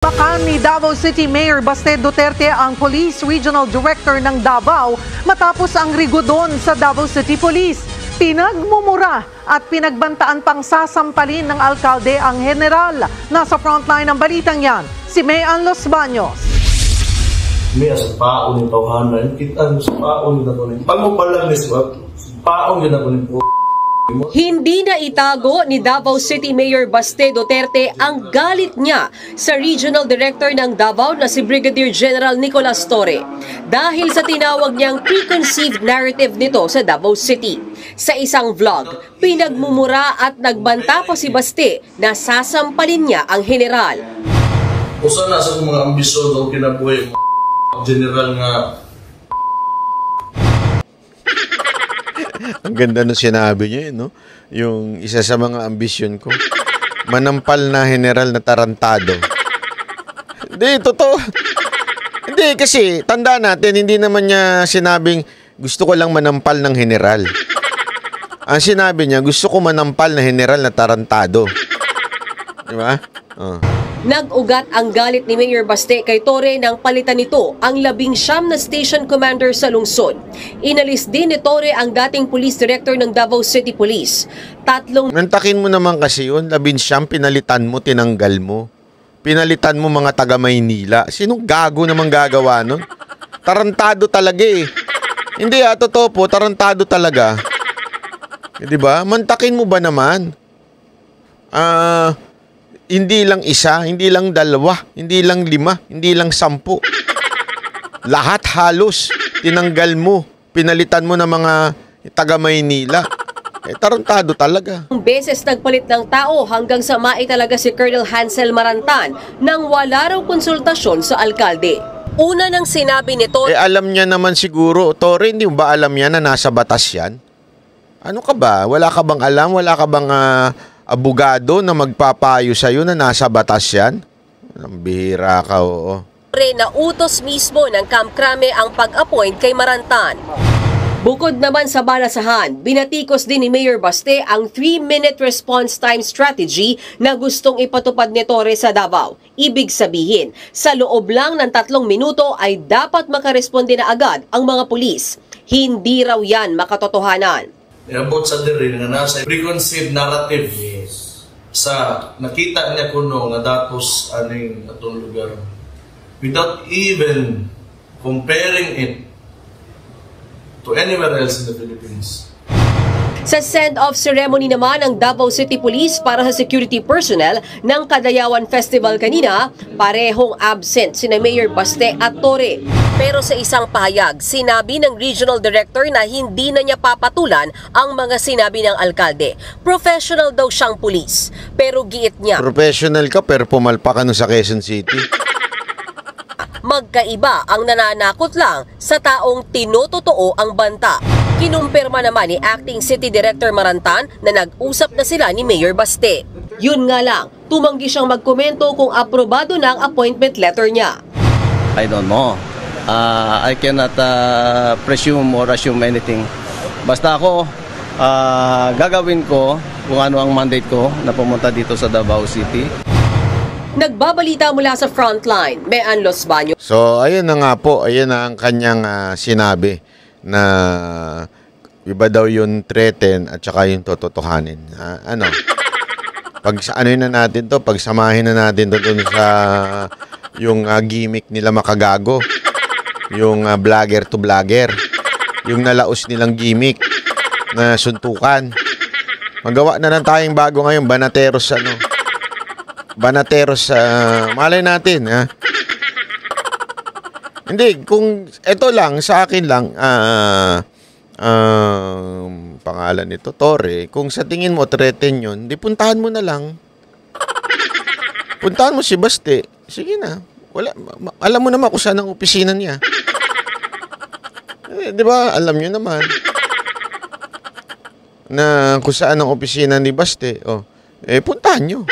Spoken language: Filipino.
Bakan ni Davao City Mayor Baste Duterte ang Police Regional Director ng Davao matapos ang rigodon sa Davao City Police. Pinagmumura at pinagbantaan pang sasampalin ng alkalde ang general. Nasa frontline ng balitang yan, si Mayan Los Baños. May sa paon yung tawhanan, kita sa paon yung nakunin. Pag mo pala miswap, paon yung nakunin po. Hindi na itago ni Davao City Mayor Baste Duterte ang galit niya sa Regional Director ng Davao na si Brigadier General Nicolas Torre dahil sa tinawag niyang preconceived narrative nito sa Davao City. Sa isang vlog, pinagmumura at nagbanta pa si Baste na sasampalin niya ang general. Usa na sa mga ambisyon o kinabuhi general nga. Ang ganda nung sinabi niya, no? Yung isa sa mga ambisyon ko. Manampal na general na tarantado. Hindi, totoo. Hindi, kasi tanda natin, hindi naman niya sinabing gusto ko lang manampal ng general. Ang sinabi niya, gusto ko manampal na general na tarantado. Di ba? Oh. Nag-ugat ang galit ni Mayor Baste kay Torre nang palitan nito ang 19 na station commander sa lungsod. Inalis din ni Torre ang dating police director ng Davao City Police. Nantakin mo naman kasi yun, 19 pinalitan mo, tinanggal mo. Pinalitan mo mga taga Maynila. Sinong gago naman gagawa nun? Tarantado talaga eh. Hindi totoo po, tarantado talaga. Di ba? Mantakin mo ba naman? Hindi lang isa, hindi lang dalawa, hindi lang 5, hindi lang 10. Lahat halos tinanggal mo, pinalitan mo ng mga taga Maynila. Tarantado talaga. Beses nagpalit ng tao hanggang sa maitalaga si Colonel Hansel Marantan nang wala raw konsultasyon sa alkalde. Una nang sinabi ni Torre. Alam niya naman siguro, Torre, hindi ba alam niya na nasa batas yan? Ano ka ba? Wala ka bang alam? Wala ka bang abogado na magpapayo sa'yo na nasa batas yan? Ang bihira ka, oo. Nautos mismo ng Camp Crame ang pag-appoint kay Marantan. Bukod naman sa balasahan, binatikos din ni Mayor Baste ang 3-minute response time strategy na gustong ipatupad ni Torre sa Davao. Ibig sabihin, sa loob lang ng 3 minuto ay dapat makaresponde na agad ang mga pulis. Hindi raw yan makatotohanan. About sa diri nga nasa preconceived narrative sa nakita niya kuno nga datos aning atong lugar without even comparing it to anywhere else in the Philippines. Sa send-off ceremony naman ng Davao City Police para sa security personnel ng Kadayawan Festival kanina, parehong absent sina Mayor Baste at Torre. Pero sa isang pahayag, sinabi ng Regional Director na hindi na niya papatulan ang mga sinabi ng alkalde. Professional daw siyang pulis. Pero giit niya, professional ka pero pumalpa ka nun sa Quezon City. Magkaiba ang nananakot lang sa taong tinototoo ang banta. Kinumpirma naman ni Acting City Director Marantan na nag-usap na sila ni Mayor Baste. Yun nga lang, tumanggi siyang magkomento kung aprobado na ang appointment letter niya. I don't know. I cannot presume or assume anything. Basta ako, gagawin ko kung ano ang mandate ko na pumunta dito sa Davao City. Nagbabalita mula sa frontline, Mayan Los Baños. So, ayun na nga po, ayun na ang kanyang sinabi na iba daw yung threaten at saka yung tototohanin. Ano na natin to, pagsamahin na natin to dun sa yung gimmick nila makagago. Yung vlogger to vlogger. Yung nalaos nilang gimmick na suntukan. Magawa na lang tayong bago ngayon, Banateros Banateros, malay natin, ha? Hindi, kung ito lang, sa akin lang, pangalan nito, Torre, kung sa tingin mo, threaten yun, di puntahan mo na lang. Puntahan mo si Baste. Sige na. Alam mo naman kung saan ang opisina niya. Di ba? Alam nyo naman. Na kung saan ang opisina ni Baste. Puntahan nyo.